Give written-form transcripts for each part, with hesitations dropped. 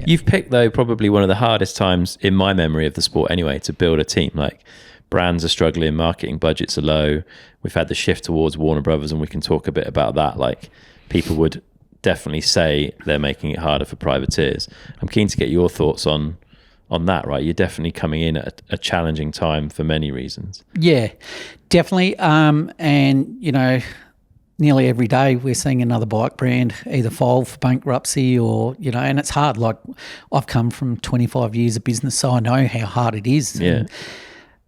You've picked, though, probably one of the hardest times in my memory of the sport anyway to build a team. Like, brands are struggling, marketing budgets are low. We've had the shift towards Warner Brothers, and we can talk a bit about that. Like, people would definitely say they're making it harder for privateers. I'm keen to get your thoughts on that, right? You're definitely coming in at a challenging time for many reasons. Yeah, definitely. And, you know, nearly every day we're seeing another bike brand either file for bankruptcy or, you know, and it's hard. Like, I've come from 25 years of business, so I know how hard it is. Yeah. And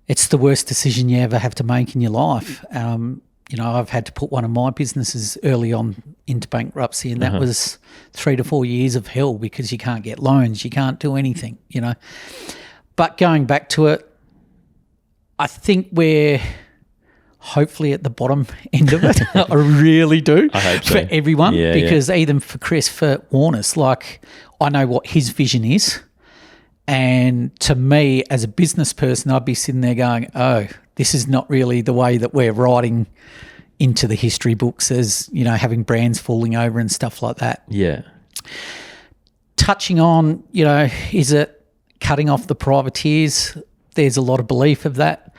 it's the worst decision you ever have to make in your life. You know, I've had to put one of my businesses early on into bankruptcy, and that was 3 to 4 years of hell because you can't get loans, you can't do anything, you know. But going back to it, I think we're hopefully at the bottom end of it. I really do. I hope so. For everyone, because even for Chris, for Warner's, like, I know what his vision is. And to me, as a business person, I'd be sitting there going, oh, this is not really the way that we're writing into the history books as, you know, having brands falling over and stuff like that. Yeah. Touching on, you know, is it cutting off the privateers? There's a lot of belief of that.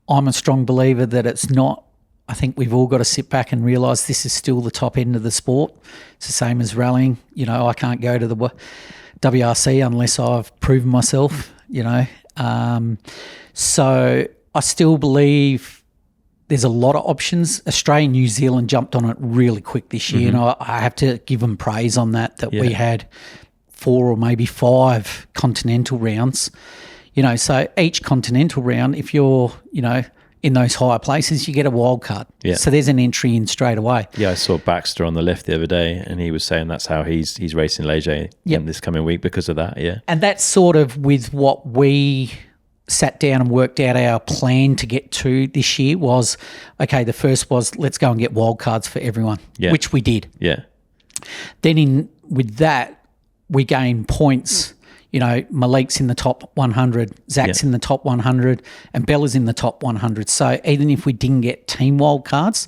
I'm a strong believer that it's not. I think we've all got to sit back and realise this is still the top end of the sport. It's the same as rallying. You know, I can't go to the WRC unless I've proven myself, you know. So I still believe there's a lot of options. Australia and New Zealand jumped on it really quick this year, and I have to give them praise on that we had 4 or maybe 5 continental rounds. You know, so each continental round, if you're, you know, in those higher places, you get a wild card. Yeah. So there's an entry in straight away. Yeah, I saw Baxter on the lift the other day, and he was saying that's how he's racing Leger in this coming week because of that, yeah. And that's sort of with what we sat down and worked out our plan to get to this year was, okay, the first was let's go and get wild cards for everyone, which we did. Yeah. Then with that, we gained points. You know, Malik's in the top 100, Zach's in the top 100, and Bella's in the top 100. So even if we didn't get team wild cards,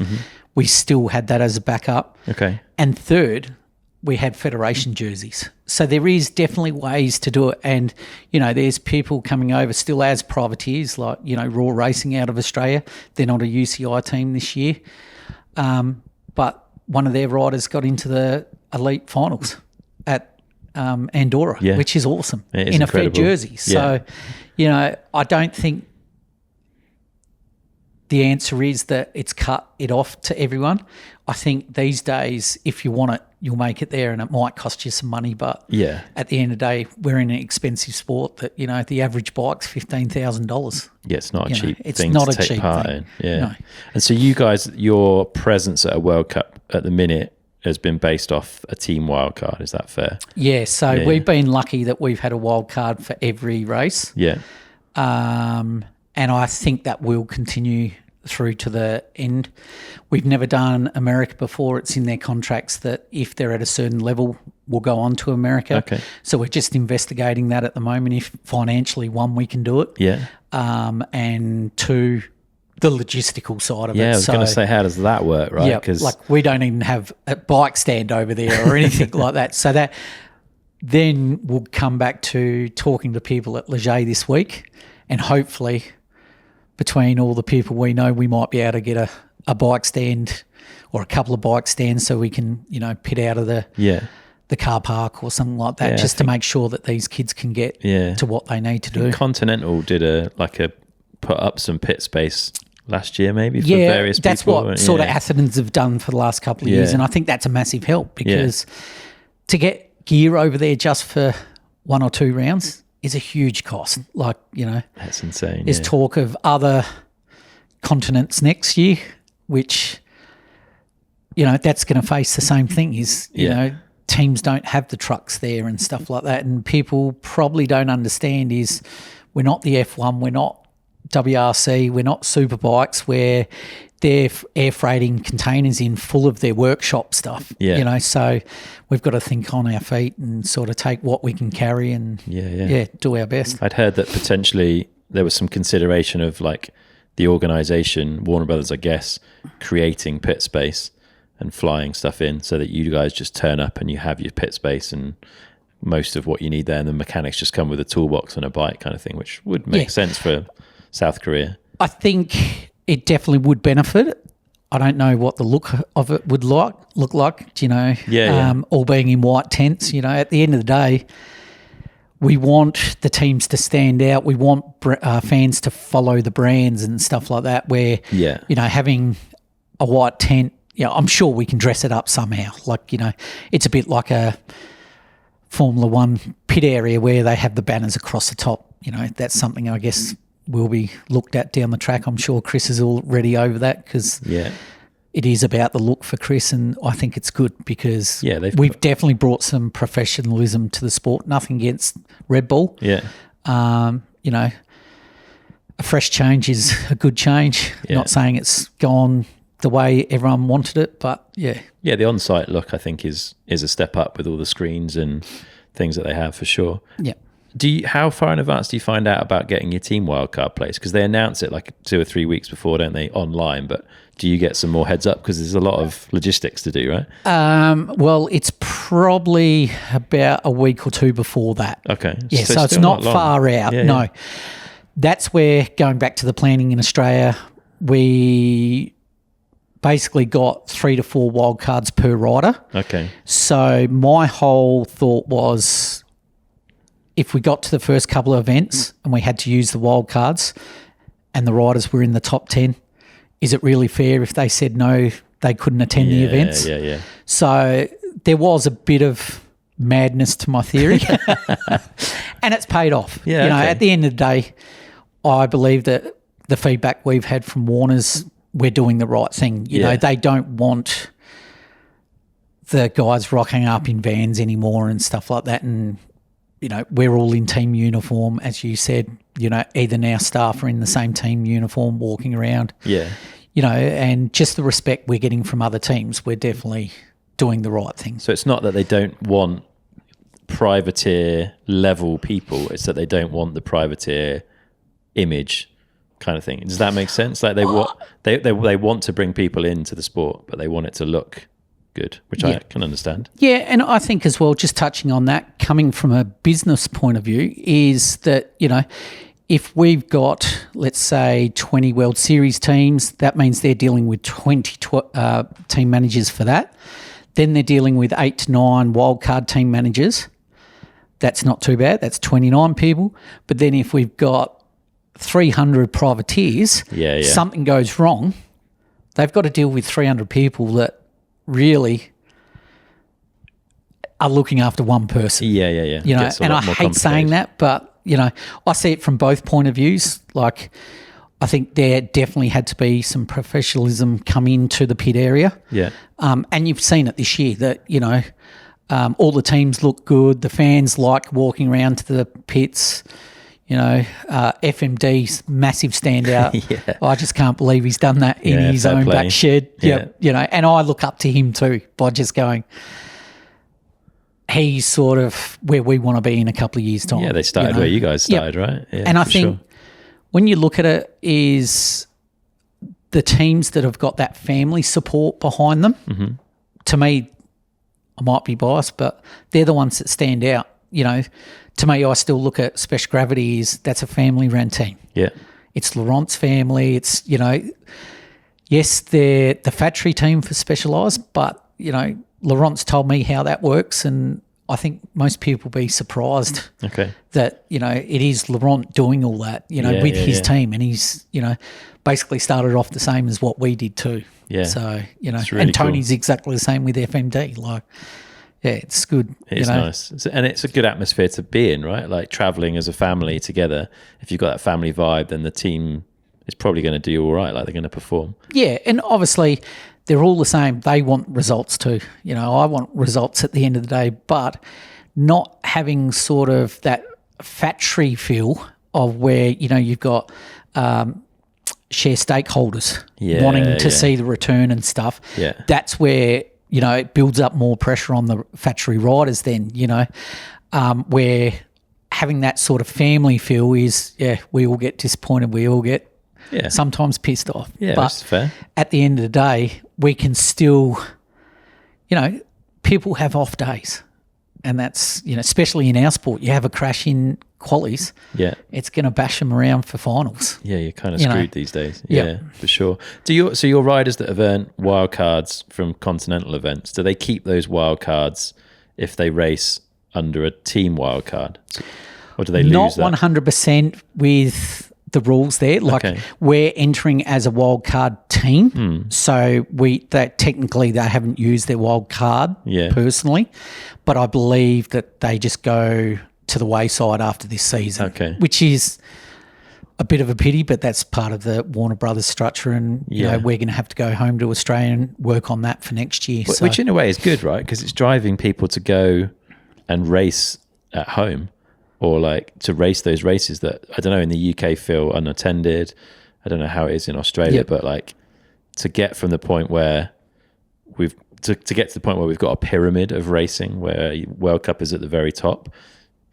we still had that as a backup. Okay. And third, we had federation jerseys. So there is definitely ways to do it. And, you know, there's people coming over still as privateers, like, you know, Raw Racing out of Australia. They're not a UCI team this year. But one of their riders got into the elite finals at Andorra, which is awesome, it is in incredible. A fair jersey. So, you know, I don't think the answer is that it's cut it off to everyone. I think these days, if you want it, you'll make it there, and it might cost you some money. But at the end of the day, we're in an expensive sport that, you know, the average bike's $15,000. Yeah, it's not a cheap it's thing not to a take cheap part thing. in. Yeah. No. And so you guys, your presence at a World Cup at the minute has been based off a team wildcard. Is that fair? Yeah, so we've been lucky that we've had a wild card for every race. Yeah. And I think that will continue through to the end. We've never done America before. It's in their contracts that if they're at a certain level, we'll go on to America. Okay. So we're just investigating that at the moment. If financially, 1, we can do it. Yeah. And 2, the logistical side of it. Yeah, I was going to say, how does that work, right? Yeah, like we don't even have a bike stand over there or anything like that. So that then we'll come back to talking to people at Leger this week, and hopefully between all the people we know, we might be able to get a bike stand or a couple of bike stands so we can, you know, pit out of the car park or something like that, just to make sure that these kids can get to what they need to do. Continental did put up some pit space last year maybe for various people. That's what sort of Athens have done for the last couple of years, and I think that's a massive help because to get gear over there just for 1 or 2 rounds is a huge cost. Like, you know, that's insane. There's talk of other continents next year, which, you know, that's going to face the same thing is, you know, teams don't have the trucks there and stuff like that. And people probably don't understand is we're not the F1, we're not WRC, we're not Superbikes, where they're air freighting containers in full of their workshop stuff, you know, so we've got to think on our feet and sort of take what we can carry and do our best. I'd heard that potentially there was some consideration of like the organisation, Warner Brothers, I guess, creating pit space and flying stuff in so that you guys just turn up and you have your pit space and most of what you need there, and the mechanics just come with a toolbox and a bike kind of thing, which would make sense for South Korea. I think it definitely would benefit. I don't know what the look of it would look like, you know, all being in white tents. You know, at the end of the day, we want the teams to stand out. We want fans to follow the brands and stuff like that, where, you know, having a white tent, I'm sure we can dress it up somehow. Like, you know, it's a bit like a Formula One pit area where they have the banners across the top. You know, that's something I guess will be looked at down the track. I'm sure Chris is already over that, because it is about the look for Chris, and I think it's good because we've definitely brought some professionalism to the sport. Nothing against Red Bull. You know, a fresh change is a good change. Not saying it's gone the way everyone wanted it, but the on-site look I think is a step up with all the screens and things that they have for sure. How far in advance do you find out about getting your team wildcard place? Because they announce it like 2 or 3 weeks before, don't they, online? But do you get some more heads up? Because there's a lot of logistics to do, right? Well, it's probably about a week or two before that. Okay. Yeah, so it's not far out. No. That's where, going back to the planning in Australia, we basically got 3 to 4 wildcards per rider. Okay. So my whole thought was, if we got to the first couple of events and we had to use the wild cards and the riders were in the top 10, is it really fair if they said no, they couldn't attend the events? So there was a bit of madness to my theory and it's paid off. You know, at the end of the day, I believe that the feedback we've had from Warner's, we're doing the right thing. You know, they don't want the guys rocking up in vans anymore and stuff like that, and you know, we're all in team uniform, as you said. You know, either our staff are in the same team uniform walking around. You know, and just the respect we're getting from other teams, we're definitely doing the right thing. So it's not that they don't want privateer level people, it's that they don't want the privateer image kind of thing. Does that make sense? Like they want to bring people into the sport, but they want it to look good, which I can understand. Yeah, and I think as well, just touching on that, coming from a business point of view, is that, you know, if we've got, let's say, 20 World Series teams, that means they're dealing with 20 team managers for that. Then they're dealing with 8 to 9 wildcard team managers. That's not too bad. That's 29 people. But then if we've got 300 privateers, something goes wrong, they've got to deal with 300 people that really are looking after one person. You know, and I hate saying that, but, you know, I see it from both point of views. Like, I think there definitely had to be some professionalism come into the pit area. And you've seen it this year that, you know, all the teams look good. The fans like walking around to the pits. You know, FMD's massive standout. I just can't believe he's done that in his own back shed. You know, and I look up to him too by just going, he's sort of where we want to be in a couple of years' time. Yeah, they started where you guys started, right? Yeah, and I think when you look at it, is the teams that have got that family support behind them, to me, I might be biased, but they're the ones that stand out. You know, to me, I still look at Special Gravity that's a family-run team. It's Laurent's family. It's, you know, yes, they're the factory team for Specialized, but, you know, Laurent's told me how that works, and I think most people will be surprised that, you know, it is Laurent doing all that, you know, with his team, and he's, you know, basically started off the same as what we did too. So, you know, really, and Tony's exactly the same with FMD, like. Yeah, it's good. It's nice. And it's a good atmosphere to be in, right? Like traveling as a family together. If you've got that family vibe, then the team is probably going to do all right. Like they're going to perform. Yeah, and obviously they're all the same. They want results too. You know, I want results at the end of the day, but not having sort of that factory feel of where, you know, you've got share stakeholders wanting to see the return and stuff. That's where, you know, it builds up more pressure on the factory riders then, you know, where having that sort of family feel is, we all get disappointed. We all get sometimes pissed off. But that's fair. At the end of the day, we can still, you know, people have off days. And that's, especially in our sport, you have a crash in qualies, it's going to bash them around for finals. Yeah, you're kind of screwed these days. Yep. Yeah, for sure. So your riders that have earned wildcards from continental events, do they keep those wildcards if they race under a team wildcard? Or do they lose that? Not 100% with the rules there. Like we're entering as a wild card team, so technically they haven't used their wild card personally, but I believe that they just go to the wayside after this season, which is a bit of a pity, but that's part of the Warner Brothers structure, and you know we're going to have to go home to Australia and work on that for next year. Which in a way is good, right? Because it's driving people to go and race at home, or like to race those races that, I don't know, in the UK feel unattended. I don't know how it is in Australia, but like to get from the point where we've to get to the point where we've got a pyramid of racing where World Cup is at the very top,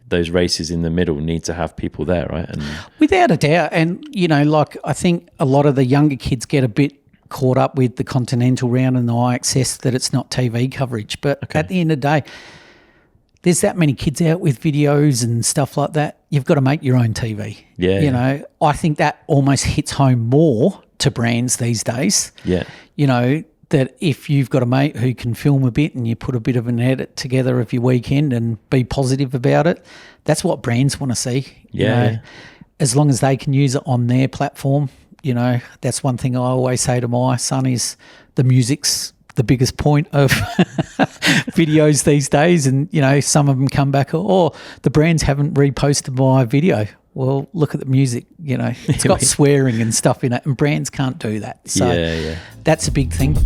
those races in the middle need to have people there, right? And without a doubt. And, you know, like I think a lot of the younger kids get a bit caught up with the Continental round and the IXS that it's not TV coverage. But at the end of the day, there's that many kids out with videos and stuff like that. You've got to make your own TV. Yeah. You know, I think that almost hits home more to brands these days. Yeah. You know, that if you've got a mate who can film a bit and you put a bit of an edit together of your weekend and be positive about it, that's what brands want to see. You know, as long as they can use it on their platform, you know, that's one thing I always say to my son is the music's the biggest point of videos these days. And, you know, some of them come back, oh, the brands haven't reposted my video. Well, look at the music, you know, it's got swearing and stuff in it, and brands can't do that. So that's a big thing.